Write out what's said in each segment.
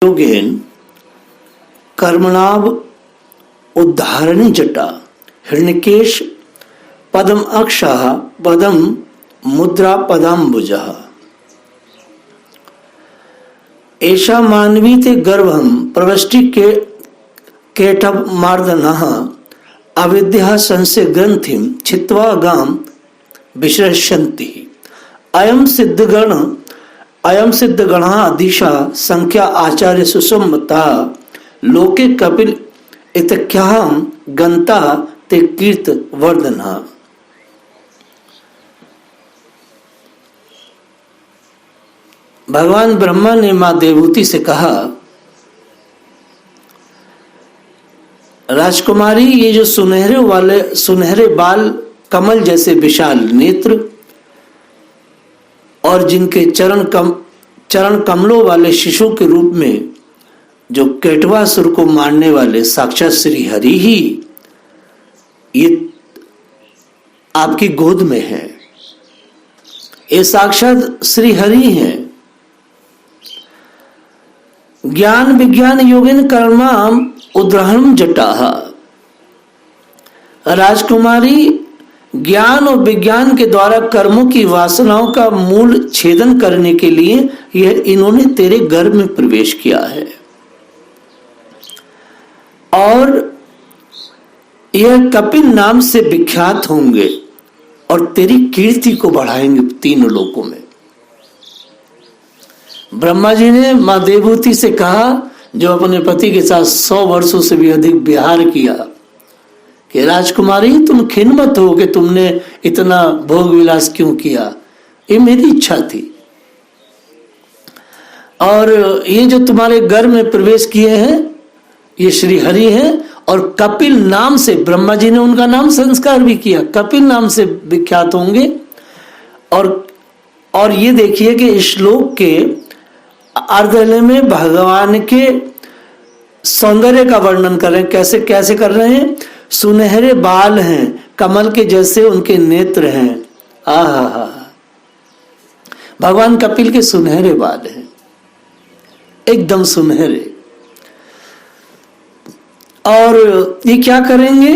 योगेन कर्मणाव उद्धारणी जटा हिरण्यकेश पदम अक्षः पदम मुद्रा पदाम्बुजः ऐसा मानवी ते गर्भम प्रवष्टि के केटभ मार्दनः अविद्या संशय ग्रंथिम छित्वा गाम विश्रशन्ति अयम सिद्धगणः दिशा संख्या आचार्य सुसुमता लोके कपिल इत्याहम गंता ते कीर्त वर्धना। भगवान ब्रह्मा ने मां देवहूति से कहा, राजकुमारी, ये जो सुनहरे बाल, कमल जैसे विशाल नेत्र और जिनके चरण कमलों वाले शिशु के रूप में जो केटवासुर को मारने वाले साक्षात श्री हरि ही ये आपकी गोद में है। ये साक्षात श्री हरि हैं। ज्ञान विज्ञान योगिन कर्माम उद्रहणम जटाह। राजकुमारी, ज्ञान और विज्ञान के द्वारा कर्मों की वासनाओं का मूल छेदन करने के लिए इन्होंने तेरे गर्भ में प्रवेश किया है और यह कपिल नाम से विख्यात होंगे और तेरी कीर्ति को बढ़ाएंगे तीनों लोकों में। ब्रह्मा जी ने मां देवहूति से कहा, जो अपने पति के साथ 100 वर्षों से भी अधिक विहार किया, कि राजकुमारी, तुम खिन्न मत हो कि तुमने इतना भोग विलास क्यों किया, ये मेरी इच्छा थी। और ये जो तुम्हारे घर में प्रवेश किए हैं ये श्री हरि हैं और कपिल नाम से, ब्रह्मा जी ने उनका नाम संस्कार भी किया, कपिल नाम से विख्यात होंगे। और ये देखिए कि इस श्लोक के अर्धले में भगवान के सौंदर्य का वर्णन कर रहे हैं। कैसे कैसे कर रहे हैं? सुनहरे बाल हैं, कमल के जैसे उनके नेत्र हैं। आहा, भगवान कपिल के सुनहरे बाल हैं, एकदम सुनहरे। और ये क्या करेंगे?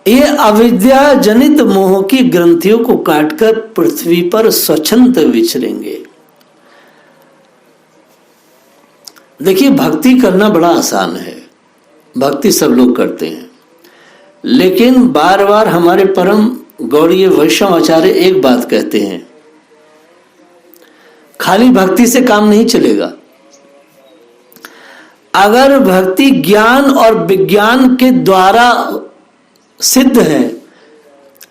ये अविद्या जनित मोह की ग्रंथियों को काटकर पृथ्वी पर स्वच्छंद विचरेंगे। देखिए, भक्ति करना बड़ा आसान है, भक्ति सब लोग करते हैं, लेकिन बार बार हमारे परम गौड़ीय वैष्णव आचार्य एक बात कहते हैं, खाली भक्ति से काम नहीं चलेगा। अगर भक्ति ज्ञान और विज्ञान के द्वारा सिद्ध है,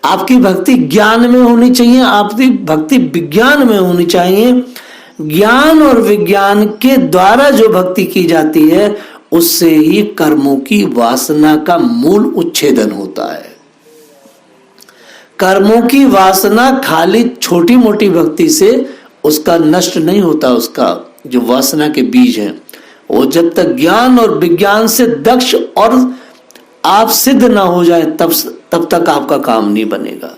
आपकी भक्ति ज्ञान में होनी चाहिए, आपकी भक्ति विज्ञान में होनी चाहिए। ज्ञान और विज्ञान के द्वारा जो भक्ति की जाती है उससे ही कर्मों की वासना का मूल उच्छेदन होता है। कर्मों की वासना खाली छोटी मोटी भक्ति से उसका नष्ट नहीं होता। उसका जो वासना के बीज हैं वो जब तक ज्ञान और विज्ञान से दक्ष और आप सिद्ध ना हो जाए तब तक आपका काम नहीं बनेगा।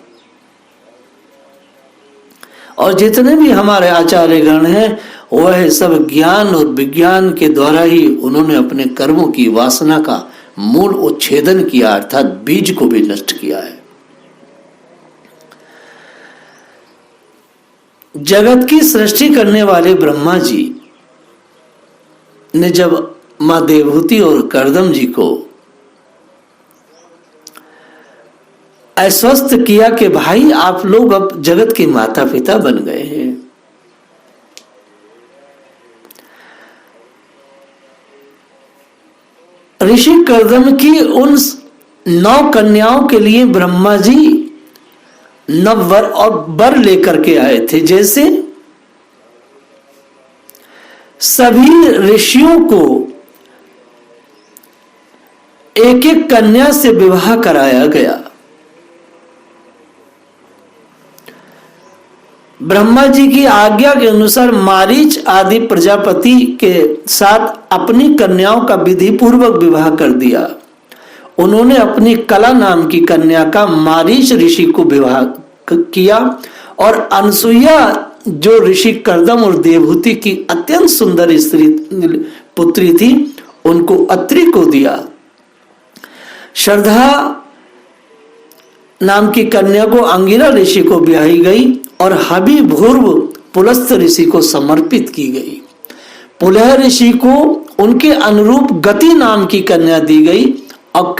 और जितने भी हमारे आचार्य गण हैं वह सब ज्ञान और विज्ञान के द्वारा ही उन्होंने अपने कर्मों की वासना का मूल उच्छेदन किया, अर्थात बीज को भी नष्ट किया है। जगत की सृष्टि करने वाले ब्रह्मा जी ने जब मां देवहूति और करदम जी को आश्वस्त किया कि भाई आप लोग अब जगत के माता पिता बन गए हैं, ऋषि करदम की उन 9 कन्याओं के लिए ब्रह्मा जी 9 वर और वर लेकर के आए थे। जैसे सभी ऋषियों को एक एक कन्या से विवाह कराया गया। ब्रह्मा जी की आज्ञा के अनुसार मारीच आदि प्रजापति के साथ अपनी कन्याओं का विधि पूर्वक विवाह कर दिया। उन्होंने अपनी कला नाम की कन्या का मारीच ऋषि को विवाह किया और अनसुईया जो ऋषि कर्दम और देवहूति की अत्यंत सुंदर स्त्री पुत्री थी, उनको अत्रि को दिया। श्रद्धा नाम की कन्या को अंगिरा ऋषि को ब्याही गई और हबी भूर्व पुलस्त ऋषि को समर्पित की गई। पुलह ऋषि को उनके अनुरूप गति नाम की कन्या दी गई और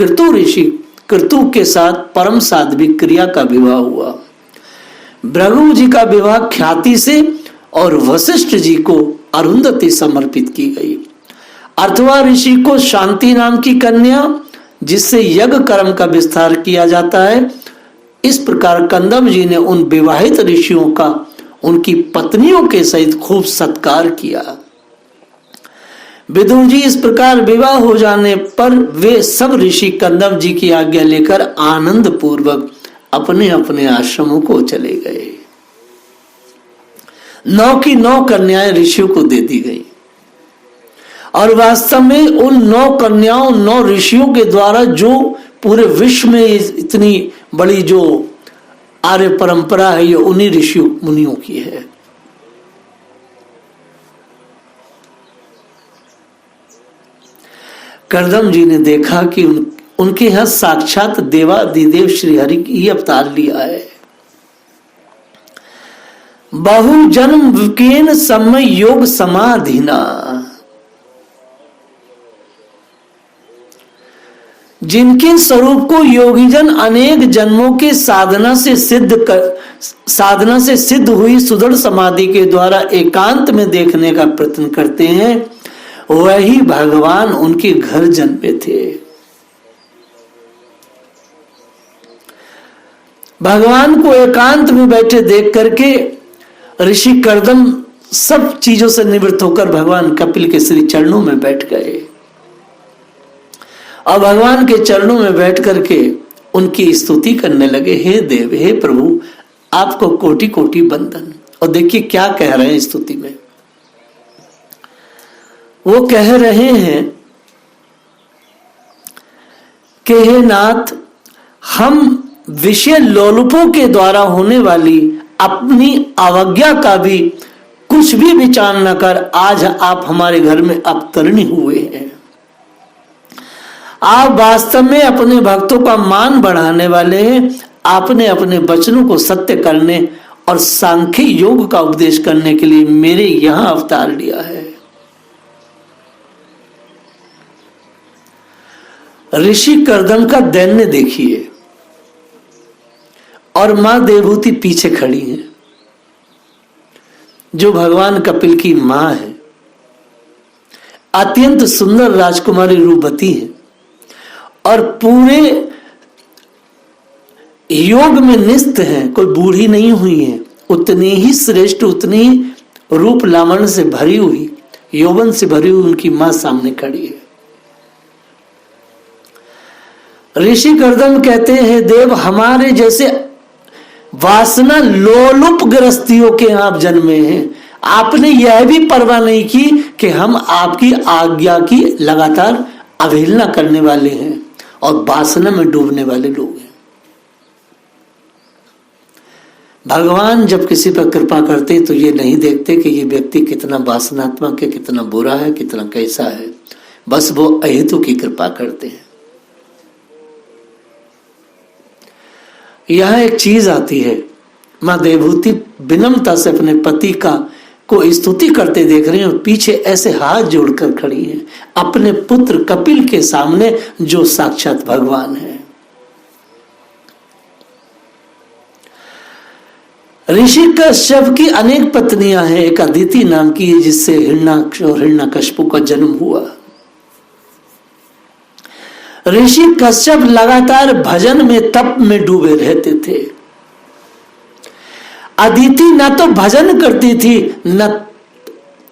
कृतु के साथ परम साध्विक क्रिया का विवाह हुआ। भृगु जी का विवाह ख्याति से और वशिष्ठ जी को अरुंधति समर्पित की गई। अथवा ऋषि को शांति नाम की कन्या, जिससे यज्ञ कर्म का विस्तार किया जाता है। इस प्रकार कंदम जी ने उन विवाहित ऋषियों का उनकी पत्नियों के सहित खूब सत्कार किया। विदुर जी इस प्रकार विवाह हो जाने पर वे सब ऋषि कंदम जी की आज्ञा लेकर आनंद पूर्वक अपने अपने आश्रमों को चले गए। 9 की 9 कन्याएं ऋषियों को दे दी गई और वास्तव में उन 9 कन्याओं 9 ऋषियों के द्वारा जो पूरे विश्व में इतनी बड़ी जो आर्य परंपरा है, ये उन्हीं ऋषि मुनियों की है। कर्दम जी ने देखा कि उनके यहां साक्षात देवादिदेव श्री हरि की अवतार लिया है। बहु जन्म विकेन समय योग समाधिना, जिनके स्वरूप को योगीजन अनेक जन्मों के साधना से सिद्ध हुई सुदृढ़ समाधि के द्वारा एकांत में देखने का प्रयत्न करते हैं, वही भगवान उनके घर जन्मे थे। भगवान को एकांत में बैठे देख करके ऋषि कर्दम सब चीजों से निवृत्त होकर भगवान कपिल के श्री चरणों में बैठ गए और भगवान के चरणों में बैठ करके उनकी स्तुति करने लगे। हे देव, हे प्रभु, आपको कोटि कोटि वंदन। और देखिए क्या कह रहे हैं स्तुति में। वो कह रहे हैं कि हे नाथ, हम विषय लोलुपों के द्वारा होने वाली अपनी अवज्ञा का भी कुछ भी विचार न कर आज आप हमारे घर में अवतरणी हुए हैं। आप वास्तव में अपने भक्तों का मान बढ़ाने वाले हैं। आपने अपने वचनों को सत्य करने और सांख्य योग का उपदेश करने के लिए मेरे यहां अवतार लिया है। ऋषि कर्दम का दैन्य देखिए और मां देवहूति पीछे खड़ी है, जो भगवान कपिल की मां है। अत्यंत सुंदर राजकुमारी रूपवती है और पूरे योग में निस्त है, कोई बूढ़ी नहीं हुई है। उतनी ही श्रेष्ठ, उतनी ही रूप लावण्य से भरी हुई, यौवन से भरी हुई उनकी मां सामने खड़ी है। ऋषि कर्दम कहते हैं, देव, हमारे जैसे वासना लोलुप ग्रस्तियों के आप जन्मे हैं। आपने यह भी परवाह नहीं की कि हम आपकी आज्ञा की लगातार अवहेलना करने वाले हैं और वासना में डूबने वाले लोग हैं। भगवान जब किसी पर कृपा करते तो ये नहीं देखते कि ये व्यक्ति कितना वासनात्मक है, कितना बुरा है, कितना कैसा है। बस वो अहेतु की कृपा करते हैं। यहां एक चीज आती है, मां देवहूति विनम्रता से अपने पति को स्तुति करते देख रहे हैं और पीछे ऐसे हाथ जोड़कर खड़ी हैं अपने पुत्र कपिल के सामने, जो साक्षात भगवान है। ऋषि कश्यप की अनेक पत्नियां हैं। एक अदिति नाम की है, जिससे हिरण्याक्ष और हिरण्यकशिपु का जन्म हुआ। ऋषि कश्यप लगातार भजन में, तप में डूबे रहते थे। अदिति न तो भजन करती थी, न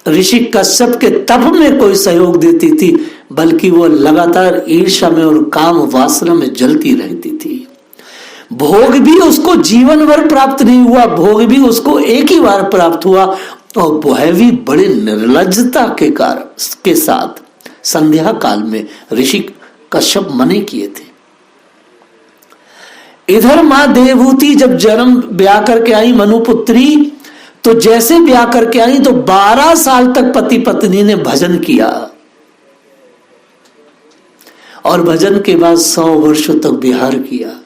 ऋषि कश्यप के तप में कोई सहयोग देती थी, बल्कि वो लगातार ईर्ष्या में और काम वासना में जलती रहती थी। भोग भी उसको जीवन भर प्राप्त नहीं हुआ, भोग भी उसको एक ही बार प्राप्त हुआ, और वह भी बड़े निर्लज्जता के साथ संध्या काल में ऋषि कश्यप मने किए थे। इधर मां देवहूति जब जन्म ब्याह करके आई मनुपुत्री, तो जैसे ब्याह करके आई तो 12 साल तक पति पत्नी ने भजन किया और भजन के बाद 100 वर्षों तक विहार किया।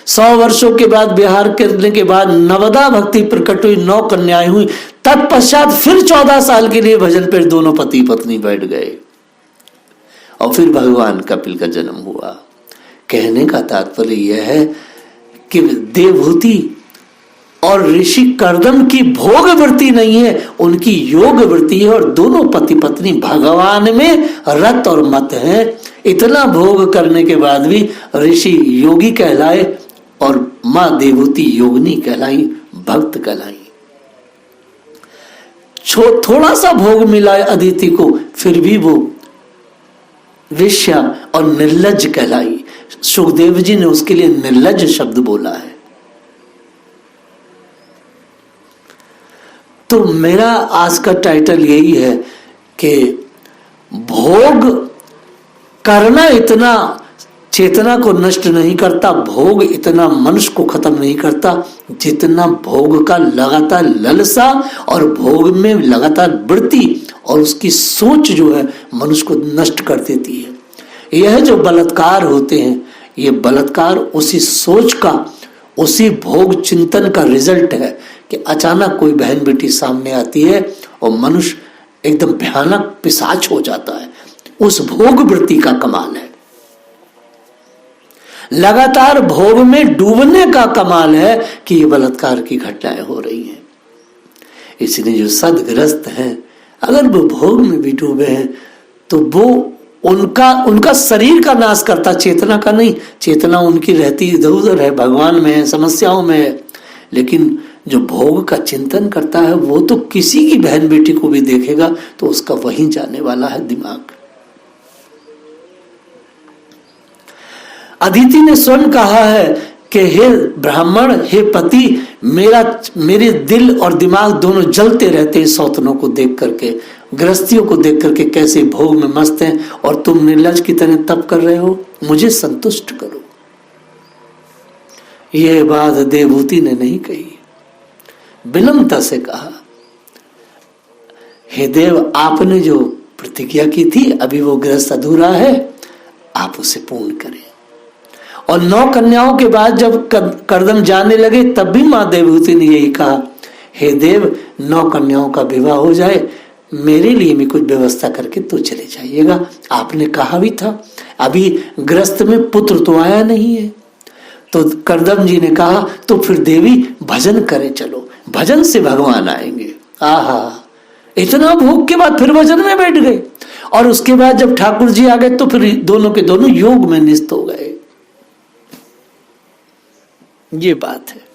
100 वर्षों के बाद विहार करने के बाद नवदा भक्ति प्रकट हुई, 9 कन्याएं हुई। तत्पश्चात फिर 14 साल के लिए भजन पर दोनों पति पत्नी बैठ गए और फिर भगवान कपिल का जन्म हुआ। कहने का तात्पर्य यह है कि देवहूति और ऋषि कर्दम की भोग वृत्ति नहीं है, उनकी योग वृत्ति है, और दोनों पति पत्नी भगवान में रत और मत हैं। इतना भोग करने के बाद भी ऋषि योगी कहलाए और मां देवहूति योगिनी कहलाई, भक्त कहलाई। थोड़ा सा भोग मिला अदिति को, फिर भी वो वेश्या और निर्लज्ज कहलाई। सुखदेव जी ने उसके लिए निर्लज्ज शब्द बोला है। तो मेरा आज का टाइटल यही है कि भोग करना इतना चेतना को नष्ट नहीं करता, भोग इतना मनुष्य को खत्म नहीं करता जितना भोग का लगातार ललसा और भोग में लगातार वृत्ति और उसकी सोच जो है मनुष्य को नष्ट कर देती है। यह जो बलात्कार होते हैं, ये बलात्कार उसी सोच का, उसी भोग चिंतन का रिजल्ट है कि अचानक कोई बहन बेटी सामने आती है और मनुष्य एकदम भयानक पिशाच हो जाता है। उस भोग वृत्ति का कमाल है। लगातार भोग में डूबने का कमाल है कि ये बलात्कार की घटनाएं हो रही हैं। इसलिए जो सदग्रस्त हैं, अगर वो भोग में भी डूबे हैं तो वो उनका शरीर का नाश करता, चेतना का नहीं। चेतना उनकी रहती इधर उधर है, भगवान में है, समस्याओं में है। लेकिन जो भोग का चिंतन करता है वो तो किसी की बहन बेटी को भी देखेगा तो उसका वहीं जाने वाला है दिमाग। अदिति ने स्वयं कहा है कि हे ब्राह्मण, हे पति, मेरे दिल और दिमाग दोनों जलते रहते हैं सौतनों को देख करके, गृहस्थियों को देख करके कैसे भोग में मस्त हैं और तुम निर्लज की तरह तप कर रहे हो, मुझे संतुष्ट करो। यह बात देवहूति ने नहीं कही, विनम्रता से कहा, हे देव, आपने जो प्रतिज्ञा की थी अभी वो गृहस्थ अधूरा है, आप उसे पूर्ण करें। और 9 कन्याओं के बाद जब कर्दम जाने लगे तब भी मां देवहूति ने यही कहा, हे देव, 9 कन्याओं का विवाह हो जाए, मेरे लिए भी कुछ व्यवस्था करके तो चले जाइएगा। आपने कहा भी था, अभी गृहस्थ में पुत्र तो आया नहीं है। तो कर्दम जी ने कहा, तो फिर देवी भजन करें, चलो भजन से भगवान आएंगे। आहा, इतना भोग के बाद फिर भजन में बैठ गए। और उसके बाद जब ठाकुर जी आ गए तो फिर दोनों के दोनों योग में निस्त हो गए। ये बात है।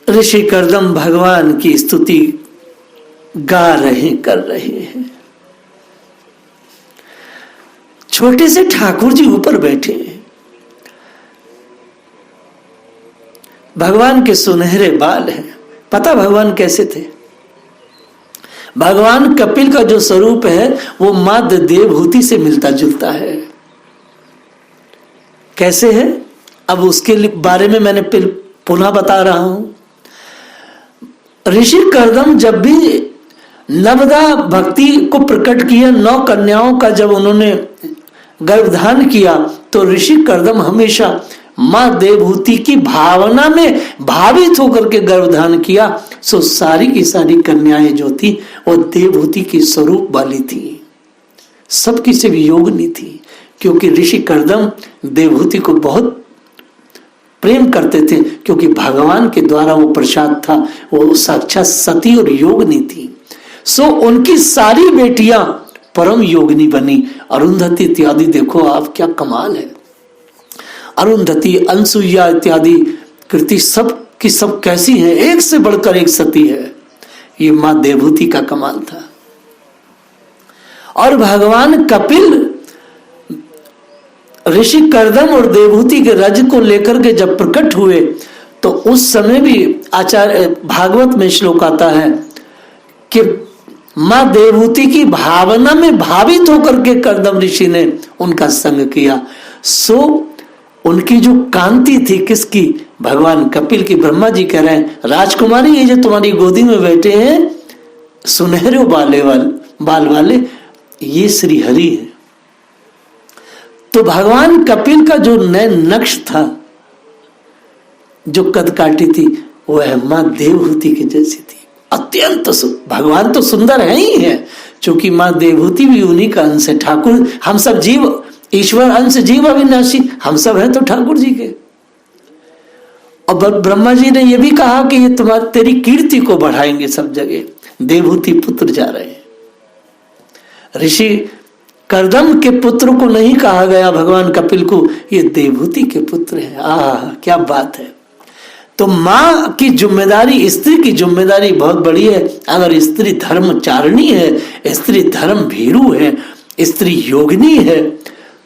ऋषि कर्दम भगवान की स्तुति गा रहे, कर रहे हैं। छोटे से ठाकुर जी ऊपर बैठे हैं। भगवान के सुनहरे बाल हैं। पता भगवान कैसे थे? भगवान कपिल का जो स्वरूप है वो मां देवहूति से मिलता जुलता है। कैसे है? अब उसके बारे में मैंने पुनः बता रहा हूं। ऋषि कर्दम जब भी नवदा भक्ति को प्रकट किया, 9 कन्याओं का जब उन्होंने गर्भधान किया, तो ऋषि कर्दम हमेशा मां देवहूति की भावना में भावित होकर के गर्भधान किया। सो सारी की सारी कन्याएं जो थी वो देवहूति की स्वरूप वाली थी, सबकी से वियोगनी थी, क्योंकि ऋषि कर्दम देवहूति को बहुत प्रेम करते थे, क्योंकि भगवान के द्वारा वो प्रसाद था, वो साक्षात सती और योगिनी थी। सो उनकी सारी बेटियां परम योगिनी बनी। अरुंधति इत्यादि देखो आप, क्या कमाल है। अरुंधति, अनसुईया इत्यादि कृति सब की सब कैसी है, एक से बढ़कर एक सती है। ये मां देवहूति का कमाल था। और भगवान कपिल ऋषि कर्दम और देवहूति के रज को लेकर के जब प्रकट हुए तो उस समय भी आचार्य भागवत में श्लोक आता है कि मां देवहूति की भावना में भावित होकर के कर्दम ऋषि ने उनका संग किया। सो उनकी जो कांति थी, किसकी? भगवान कपिल की। ब्रह्मा जी कह रहे हैं, राजकुमारी ये जो तुम्हारी गोदी में बैठे हैं सुनहरे बाल वाले, ये श्री हरि है। तो भगवान कपिल का जो नैन नक्श था, जो कदकाठी थी, वह मां देवहूति की जैसी थी। अत्यंत भगवान तो सुंदर है ही है, क्योंकि मां देवहूति भी उन्हीं का अंश है। ठाकुर, हम सब जीव, ईश्वर अंश जीव अविनाशी, हम सब हैं तो ठाकुर जी के। और ब्रह्मा जी ने यह भी कहा कि ये तेरी कीर्ति को बढ़ाएंगे सब जगह। देवहूति पुत्र जा रहे हैं। ऋषि कर्दम के पुत्र को नहीं कहा गया भगवान कपिल को, ये देवहूति के पुत्र हैं। क्या बात है। तो माँ की जिम्मेदारी, स्त्री की जिम्मेदारी बहुत बड़ी है। अगर स्त्री धर्मचारिणी है, स्त्री धर्म भीरू है, स्त्री योगिनी है,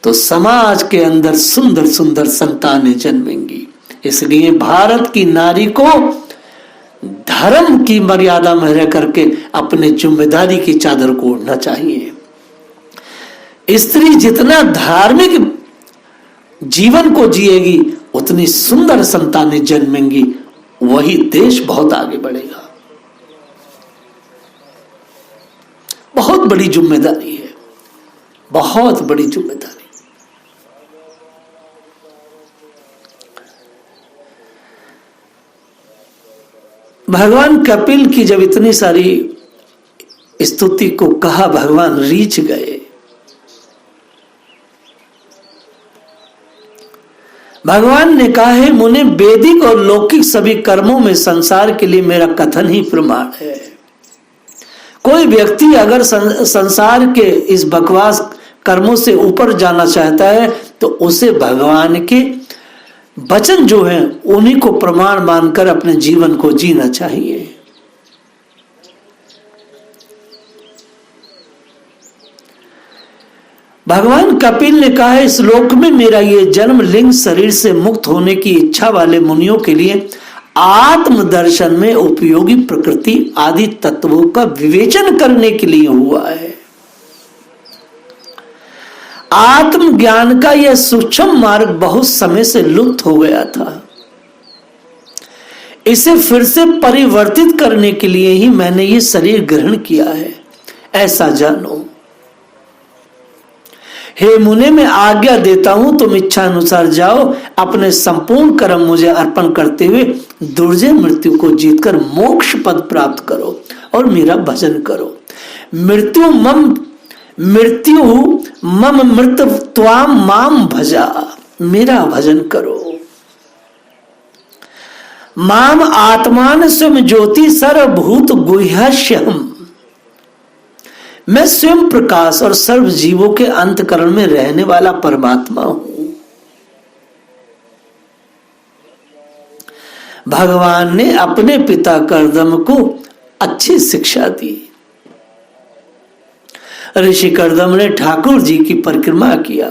तो समाज के अंदर सुंदर सुंदर संतानें जन्मेंगी। इसलिए भारत की नारी को धर्म की मर्यादा में रह करके अपने जिम्मेदारी की चादर को ओढ़ना चाहिए। स्त्री जितना धार्मिक जीवन को जिएगी, उतनी सुंदर संतानें जन्मेंगी, वही देश बहुत आगे बढ़ेगा। बहुत बड़ी जिम्मेदारी है, बहुत बड़ी जिम्मेदारी। भगवान कपिल की जब इतनी सारी स्तुति को कहा, भगवान रीझ गए। भगवान ने कहा है, मुने वैदिक और लौकिक सभी कर्मों में संसार के लिए मेरा कथन ही प्रमाण है। कोई व्यक्ति अगर संसार के इस बकवास कर्मों से ऊपर जाना चाहता है, तो उसे भगवान के वचन जो हैं उन्हीं को प्रमाण मानकर अपने जीवन को जीना चाहिए। भगवान कपिल ने कहा है, इस लोक में मेरा ये जन्म लिंग शरीर से मुक्त होने की इच्छा वाले मुनियों के लिए आत्मदर्शन में उपयोगी प्रकृति आदि तत्वों का विवेचन करने के लिए हुआ है। आत्मज्ञान का यह सूक्ष्म मार्ग बहुत समय से लुप्त हो गया था। इसे फिर से परिवर्तित करने के लिए ही मैंने ये शरीर ग्रहण किया है, ऐसा जानो। हे मुने, मैं आज्ञा देता हूं, तुम इच्छा अनुसार जाओ, अपने संपूर्ण कर्म मुझे अर्पण करते हुए दुर्जय मृत्यु को जीतकर मोक्ष पद प्राप्त करो और मेरा भजन करो। मृत्यु मम मृत त्वाम माम भजा, मेरा भजन करो। माम आत्मान स्वयं ज्योति सर्वभूत गुह्यश्यहम्, मैं स्वयं प्रकाश और सर्व जीवों के अंतकरण में रहने वाला परमात्मा हूं। भगवान ने अपने पिता कर्दम को अच्छी शिक्षा दी। ऋषि कर्दम ने ठाकुर जी की परिक्रमा किया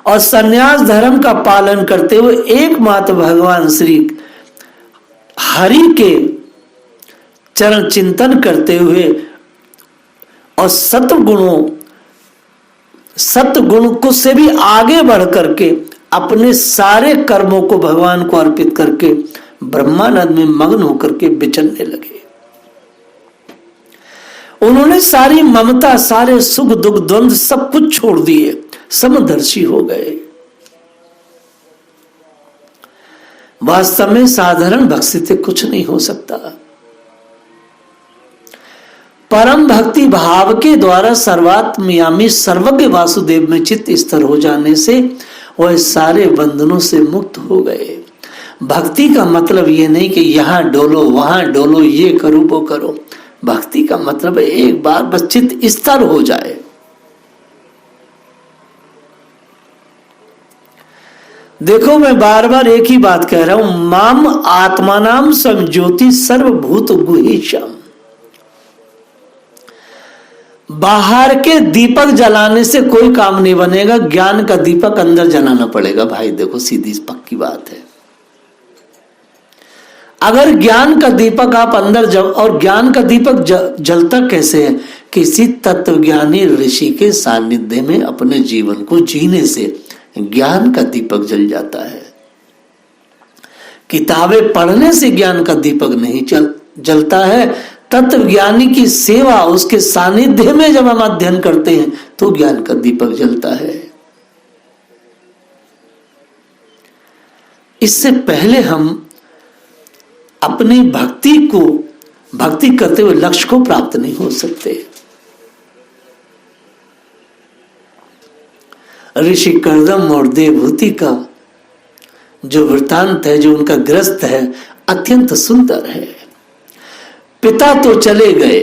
और संन्यास धर्म का पालन करते हुए एकमात्र भगवान श्री हरि के चरण चिंतन करते हुए और सत्गुण को से भी आगे बढ़ करके अपने सारे कर्मों को भगवान को अर्पित करके ब्रह्मानंद में मग्न होकर के विचरने लगे। उन्होंने सारी ममता, सारे सुख दुख द्वंद्व सब कुछ छोड़ दिए, समदर्शी हो गए। वास्तव में साधारण भक्ति से कुछ नहीं हो सकता। परम भक्ति भाव के द्वारा सर्वात्मयामी सर्वज्ञ वासुदेव में चित्त स्थिर हो जाने से वह सारे बंधनों से मुक्त हो गए। भक्ति का मतलब ये नहीं कि यहां डोलो वहां डोलो, ये करो वो करो। भक्ति का मतलब एक बार बस चित्त स्थिर हो जाए। देखो, मैं बार बार एक ही बात कह रहा हूं, माम आत्मानाम स्वयं ज्योति सर्वभूत गुह्यश्यम्। बाहर के दीपक जलाने से कोई काम नहीं बनेगा, ज्ञान का दीपक अंदर जलाना पड़ेगा। भाई देखो, सीधी पक्की बात है। अगर ज्ञान का दीपक आप अंदर और ज्ञान का दीपक जलता कैसे है किसी तत्वज्ञानी ऋषि के सानिध्य में अपने जीवन को जीने से ज्ञान का दीपक जल जाता है। किताबें पढ़ने से ज्ञान का दीपक नहीं जलता है। तत्वज्ञानी की सेवा, उसके सानिध्य में जब हम अध्ययन करते हैं तो ज्ञान का दीपक जलता है। इससे पहले हम अपनी भक्ति करते हुए लक्ष्य को प्राप्त नहीं हो सकते। ऋषि कर्दम और देवहूति का जो वृतांत है, जो उनका ग्रस्त है, अत्यंत सुंदर है। पिता तो चले गए,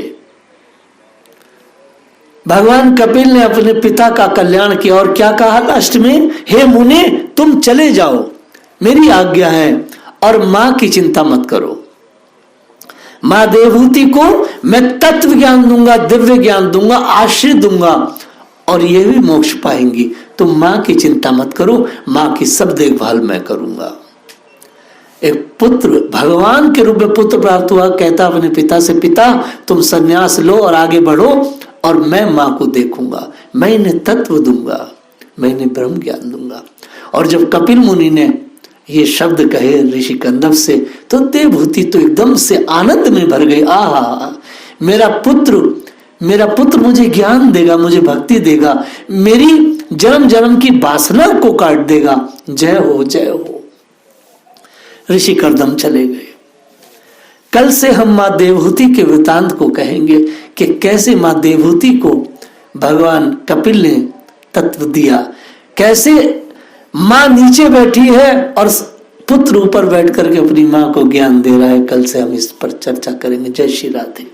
भगवान कपिल ने अपने पिता का कल्याण किया और क्या कहा लास्ट में, हे मुने तुम चले जाओ, मेरी आज्ञा है और मां की चिंता मत करो। मां देवहूति को मैं तत्व ज्ञान दूंगा, दिव्य ज्ञान दूंगा, आश्रय दूंगा और ये भी मोक्ष पाएंगी। तुम मां की चिंता मत करो, मां की सब देखभाल मैं करूंगा। एक पुत्र भगवान के रूप में पुत्र प्राप्त हुआ, कहता अपने पिता से, पिता तुम संन्यास लो और आगे बढ़ो और मैं मां को देखूंगा, मैं इन्हें तत्व दूंगा, मैं इन्हें ब्रह्म ज्ञान दूंगा। और जब कपिल मुनि ने ये शब्द कहे ऋषि कंदव से, तो देवहूति तो एकदम से आनंद में भर गई। आहा, मेरा पुत्र मुझे ज्ञान देगा, मुझे भक्ति देगा, मेरी जन्म जन्म की वासना को काट देगा। जय हो, जय हो। ऋषि कर्दम चले गए। कल से हम मां देवहूति के वृतांत को कहेंगे कि कैसे मां देवहूति को भगवान कपिल ने तत्व दिया, कैसे मां नीचे बैठी है और पुत्र ऊपर बैठ करके अपनी मां को ज्ञान दे रहा है। कल से हम इस पर चर्चा करेंगे। जय श्री राधे।